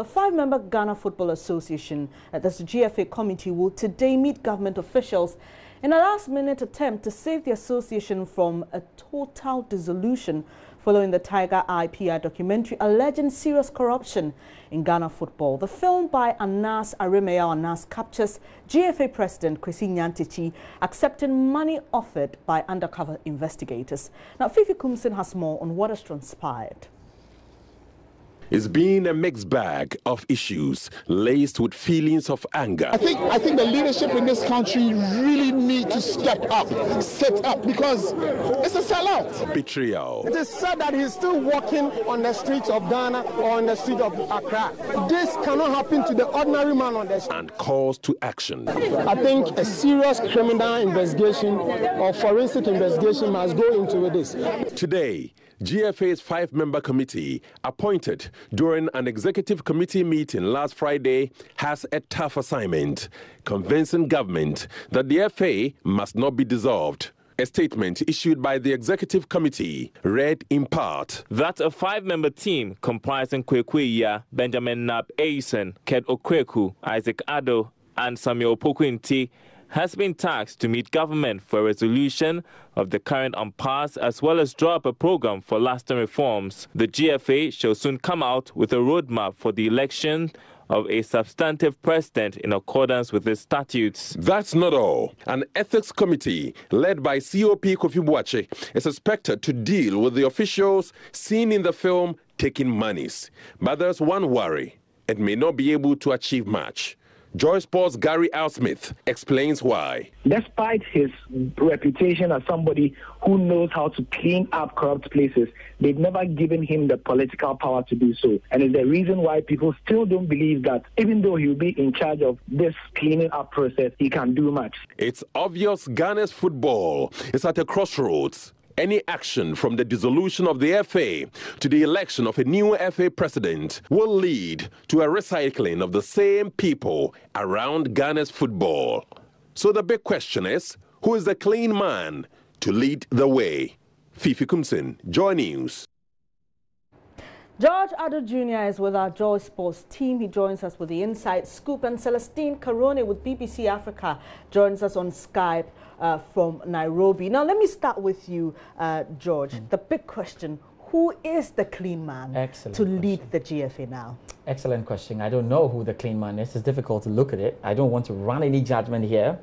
The five-member Ghana Football Association, that's the GFA committee, will today meet government officials in a last-minute attempt to save the association from a total dissolution following the Tiger IPI documentary alleging serious corruption in Ghana football. The film by Anas Arimea Anas captures GFA President Kwesi Nyantakyi accepting money offered by undercover investigators. Now, Fifi Kumsin has more on what has transpired. It's been a mixed bag of issues laced with feelings of anger. I think the leadership in this country really need to step up, set up, because it's a sellout. Betrayal. It is sad that he's still walking on the streets of Ghana or on the street of Accra. This cannot happen to the ordinary man on the street. And calls to action. I think a serious criminal investigation or forensic investigation must go into this. Today, GFA's five-member committee, appointed during an executive committee meeting last Friday, has a tough assignment, convincing government that the FA must not be dissolved. A statement issued by the executive committee read in part that a five-member team comprising Kwekweya, Benjamin Nab Eisen, Ked Okweku, Isaac Addo, and Samuel Pokwinti has been tasked to meet government for a resolution of the current impasse as well as draw up a program for lasting reforms. The GFA shall soon come out with a roadmap for the election of a substantive president in accordance with the statutes. That's not all. An ethics committee led by COP Kofi Boakye is expected to deal with the officials seen in the film taking monies. But there's one worry: it may not be able to achieve much. Joy Sports' Gary Alsmith explains why. Despite his reputation as somebody who knows how to clean up corrupt places, they've never given him the political power to do so. And it's the reason why people still don't believe that even though he'll be in charge of this cleaning up process, he can do much. It's obvious Ghana's football is at a crossroads. Any action from the dissolution of the FA to the election of a new FA president will lead to a recycling of the same people around Ghana's football. So the big question is, who is the clean man to lead the way? Fifi Kumsin, Joy News. George Addo Jr. is with our Joy Sports team. He joins us with the Inside Scoop, and Celestine Carone with BBC Africa joins us on Skype from Nairobi. Now, let me start with you, George. The big question: who is the clean man to lead the GFA now? Excellent question. I don't know who the clean man is. It's difficult to look at it. I don't want to run any judgment here.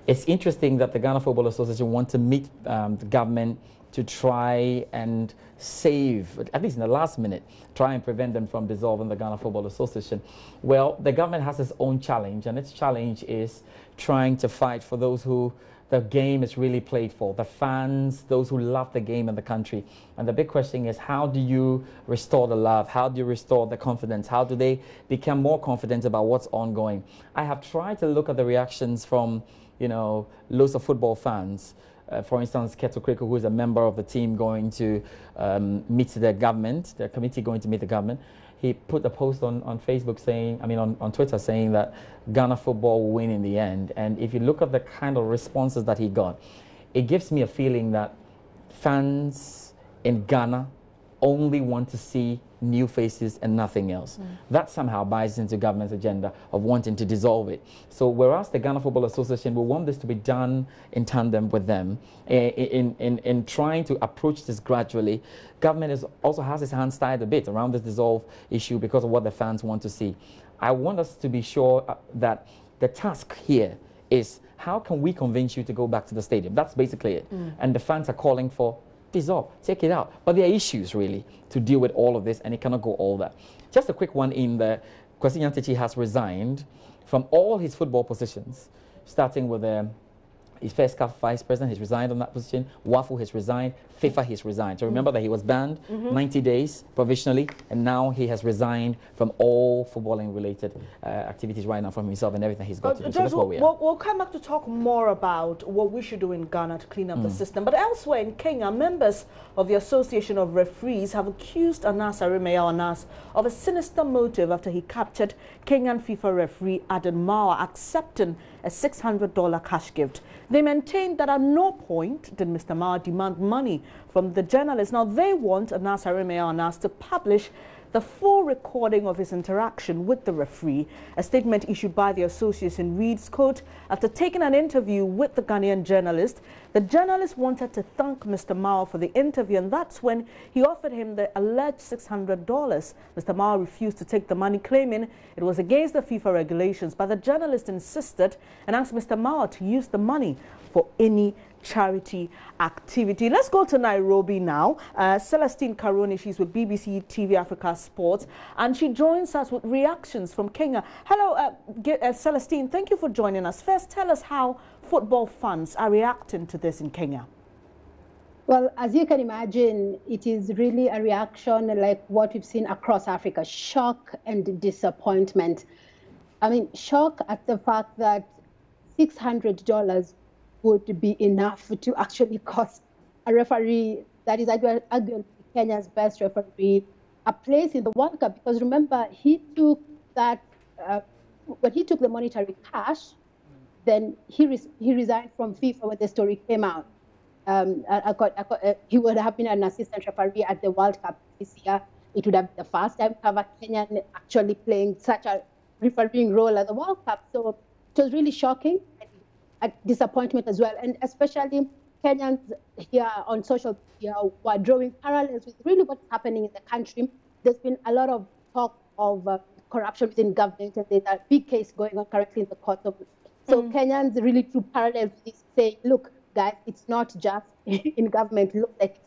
It's interesting that the Ghana Football Association want to meet the government to try and save, at least in the last minute, try and prevent them from dissolving the Ghana Football Association. Well, the government has its own challenge, and its challenge is trying to fight for those who the game is really played for, the fans, those who love the game in the country. And the big question is, how do you restore the love? How do you restore the confidence? How do they become more confident about what's ongoing? I have tried to look at the reactions from, loads of football fans. For instance, Keto Kreko, who is a member of the team going to meet the government, the committee going to meet the government, he put a post on Facebook saying, on Twitter saying that Ghana football will win in the end. And if you look at the kind of responses that he got, it gives me a feeling that fans in Ghana only want to see new faces and nothing else. That somehow buys into government's agenda of wanting to dissolve it. So whereas the Ghana Football Association will want this to be done in tandem with them, in trying to approach this gradually, government also has its hands tied a bit around this dissolve issue because of what the fans want to see. I want us to be sure that the task here is, how can we convince you to go back to the stadium? That's basically it. And the fans are calling for dissolve, take it out. But there are issues really to deal with all of this, and it cannot go all that. Just a quick one in the Kwesi Nyantakyi has resigned from all his football positions, starting with his first CAF vice president. He's resigned on that position. WAFU has resigned. FIFA has resigned. So remember that he was banned 90 days provisionally, and now he has resigned from all footballing related activities right now, from himself and everything he's got to do. So that's what we are. We'll come back to talk more about what we should do in Ghana to clean up the system. But elsewhere in Kenya, members of the Association of Referees have accused Anas Arimea Anas of a sinister motive after he captured Kenyan FIFA referee Aden Mawar accepting a $600 cash gift. They maintained that at no point did Mr. Mawar demand money from the journalists. Now, they want Anas Arimea Anas to publish the full recording of his interaction with the referee. A statement issued by the association reads, quote, after taking an interview with the Ghanaian journalist, the journalist wanted to thank Mr. Mao for the interview, and that's when he offered him the alleged $600. Mr. Mao refused to take the money, claiming it was against the FIFA regulations, but the journalist insisted and asked Mr. Mao to use the money for any charity activity. Let's go to Nairobi now. Celestine Karoni, she's with BBC TV Africa Sports, and she joins us with reactions from Kenya. Hello, Celestine, thank you for joining us. First, tell us how football fans are reacting to this in Kenya. Well, as you can imagine, it is really a reaction like what we've seen across Africa, shock and disappointment. I mean, shock at the fact that $600 would be enough to actually cost a referee that is arguably Kenya's best referee a place in the World Cup. Because remember, he took that, when he took the monetary cash, then he resigned from FIFA when the story came out. He would have been an assistant referee at the World Cup this year. It would have been the first time to have a Kenyan actually playing such a refereeing role at the World Cup. So it was really shocking. A disappointment as well, and especially Kenyans here on social media were drawing parallels with really what's happening in the country. There's been a lot of talk of corruption within government, and there's a big case going on currently in the court of. So Kenyans really drew parallels with this, saying, "Look, guys, it's not just in government. Look, like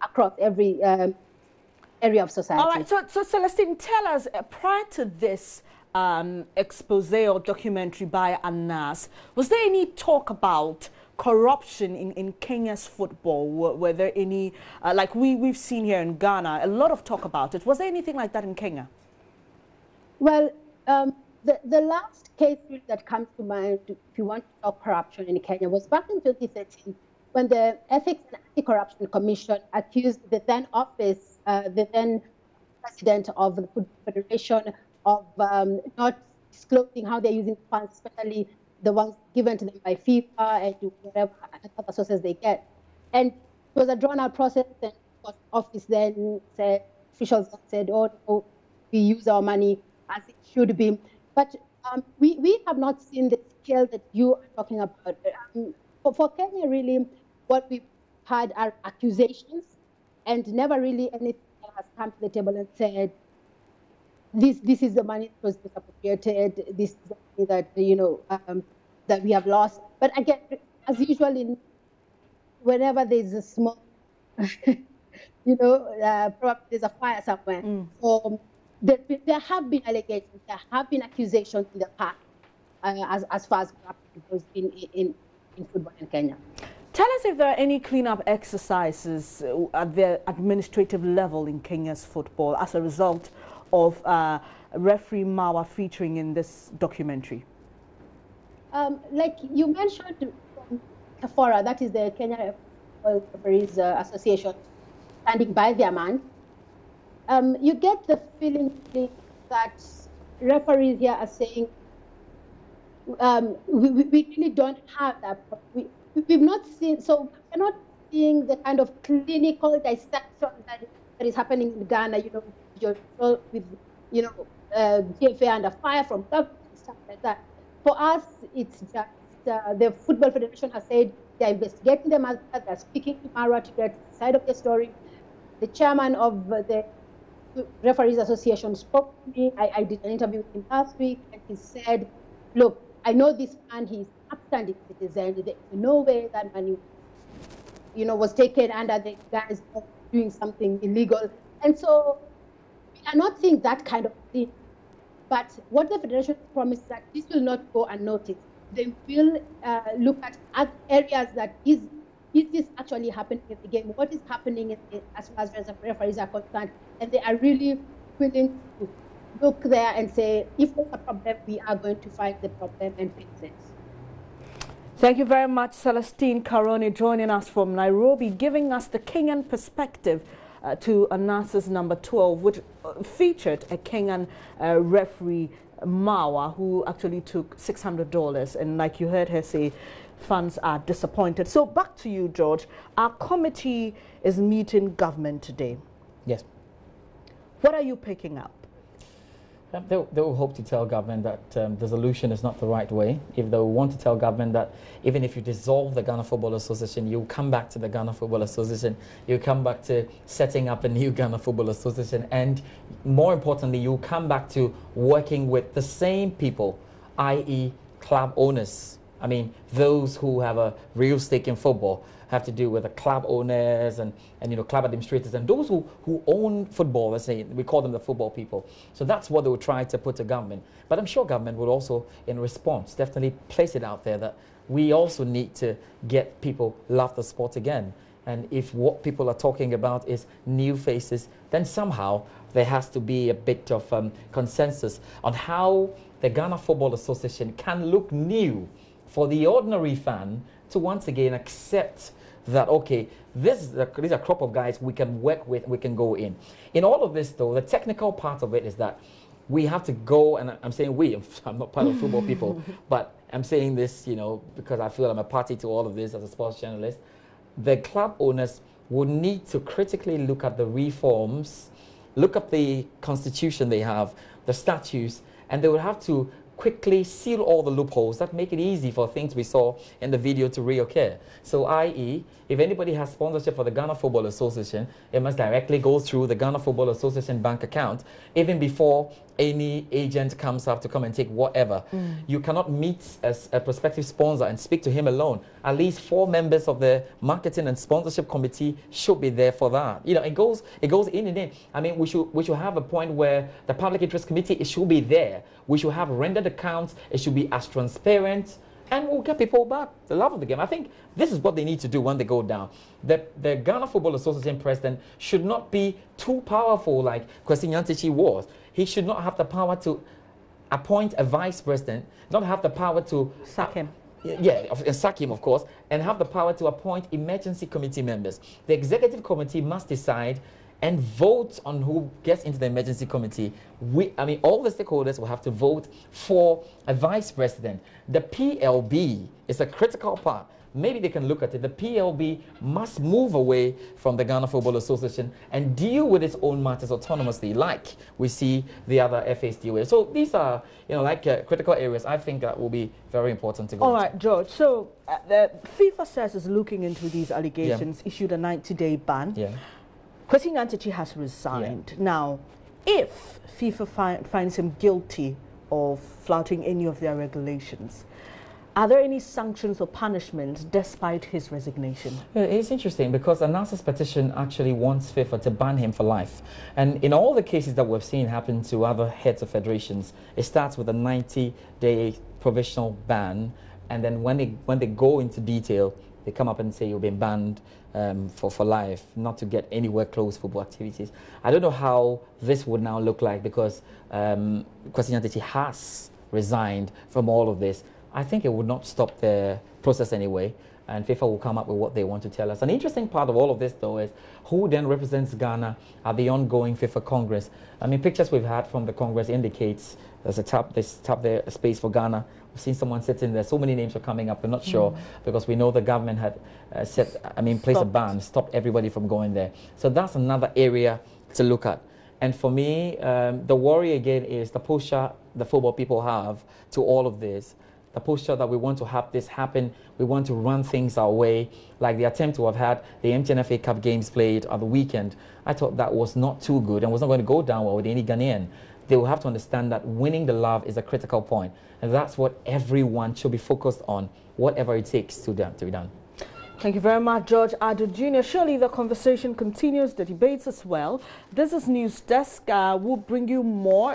across every area of society." All right. So Celestine, tell us prior to this expose or documentary by Anas, was there any talk about corruption in Kenya's football? Were there any, like we've seen here in Ghana, a lot of talk about it. Was there anything like that in Kenya? Well, the last case that comes to mind, if you want to talk corruption in Kenya, was back in 2013 when the Ethics and Anti-Corruption Commission accused the then president of the Football Federation of not disclosing how they're using funds, especially the ones given to them by FIFA and whatever other sources they get. And it was a drawn-out process, and the office then said, officials said, oh, no, we use our money as it should be. But we have not seen the scale that you are talking about. For Kenya, really, what we've had are accusations, and never really anything has come to the table and said, this is the money that was misappropriated. This is the money that that we have lost. But again, as usual, whenever there's a small, probably there's a fire somewhere. So there have been allegations, there have been accusations in the past, as far as corruption goes in football in Kenya. Tell us if there are any cleanup exercises at the administrative level in Kenya's football as a result of referee Mawa featuring in this documentary. Like you mentioned, KAFORA, that is the Kenya Referees Association, standing by their man. You get the feeling that referees here are saying, we really don't have that. We've not seen, so we're not seeing the kind of clinical dissection that is happening in Ghana, with GFA under fire from government and stuff like that. For us, it's just the Football Federation has said they're investigating the matter, they're speaking to Mara to get the side of the story. The chairman of the Referees Association spoke to me. I did an interview with him last week, and he said, look, I know this man, he's an upstanding citizen. There's no way that money, was taken under the guise of doing something illegal. And so we are not seeing that kind of thing. But what the Federation promised that this will not go unnoticed. They will look at areas that is this actually happening in the game? What is happening as far as referees are concerned? And they are really willing to look there and say, if there's a problem, we are going to find the problem and fix it. Thank you very much, Celestine Karoni, joining us from Nairobi, giving us the Kenyan perspective to Anas's number 12, which featured a Kenyan referee, Mawa, who actually took $600. And like you heard her say, fans are disappointed. So back to you, George. Our committee is meeting government today. Yes. What are you picking up? They will hope to tell government that dissolution is not the right way. If they want to tell government that even if you dissolve the Ghana Football Association, you'll come back to the Ghana Football Association, you'll come back to setting up a new Ghana Football Association, and more importantly, you'll come back to working with the same people, i.e. club owners. I mean, those who have a real stake in football have to do with the club owners and club administrators and those who own football. Let's say we call them the football people. So that's what they would try to put to government. But I'm sure government would also, in response, definitely place it out there that we also need to get people love the sport again. And if what people are talking about is new faces, then somehow there has to be a bit of consensus on how the Ghana Football Association can look new for the ordinary fan to once again accept that, okay, these are a crop of guys we can work with, we can go in. In all of this, though, the technical part of it is that we have to go, and I'm saying we, I'm not part of football people, but I'm saying this, because I feel I'm a party to all of this as a sports journalist. The club owners would need to critically look at the reforms, look at the constitution they have, the statutes, and they would have to quickly seal all the loopholes that make it easy for things we saw in the video to reoccur. So, i.e., if anybody has sponsorship for the Ghana Football Association, it must directly go through the Ghana Football Association bank account, even before any agent comes up to come and take whatever. You cannot meet as a prospective sponsor and speak to him alone. At least 4 members of the marketing and sponsorship committee should be there for that. It goes in and in. I mean, we should have a point where the public interest committee, it should be there. We should have rendered accounts. It should be as transparent, and we'll get people back the love of the game. I think this is what they need to do when they go down. The Ghana Football Association president should not be too powerful like Kwesi Nyantakyi was. He should not have the power to appoint a vice president, not have the power to sack him. Sack him, of course, and have the power to appoint emergency committee members. The executive committee must decide and vote on who gets into the emergency committee. All the stakeholders will have to vote for a vice president. The PLB is a critical part. Maybe they can look at it. The PLB must move away from the Ghana Football Association and deal with its own matters autonomously, like we see the other FAs deal with. So these are, critical areas I think that will be very important to go All right, George. So the FIFA says is looking into these allegations, issued a 90-day ban. Yeah. Kwesi Nyantakyi has resigned. Yeah. Now, if FIFA finds him guilty of flouting any of their regulations, are there any sanctions or punishments despite his resignation? It's interesting because Anas's petition actually wants FIFA to ban him for life. And in all the cases that we've seen happen to other heads of federations, it starts with a 90-day provisional ban, and then when they go into detail, they come up and say you've been banned for life, not to get anywhere close football activities. I don't know how this would now look like because Kwesi Nyantakyi has resigned from all of this. I think it would not stop the process anyway, and FIFA will come up with what they want to tell us. An interesting part of all of this, though, is who then represents Ghana at the ongoing FIFA Congress. I mean, pictures we've had from the Congress indicates there's a space for Ghana. We've seen someone sitting there. So many names are coming up. We're not sure because we know the government had placed a ban, stopped everybody from going there. So that's another area to look at. And for me, the worry again is the posture the football people have to all of this. The posture that we want to have this happen, we want to run things our way, like the attempt to have had the MTN FA Cup games played on the weekend. I thought that was not too good and was not going to go down well with any Ghanaian. They will have to understand that winning the love is a critical point, and that's what everyone should be focused on, whatever it takes to be done. Thank you very much, George Adu Jr. Surely the conversation continues, the debates as well. This is News Desk. We'll bring you more.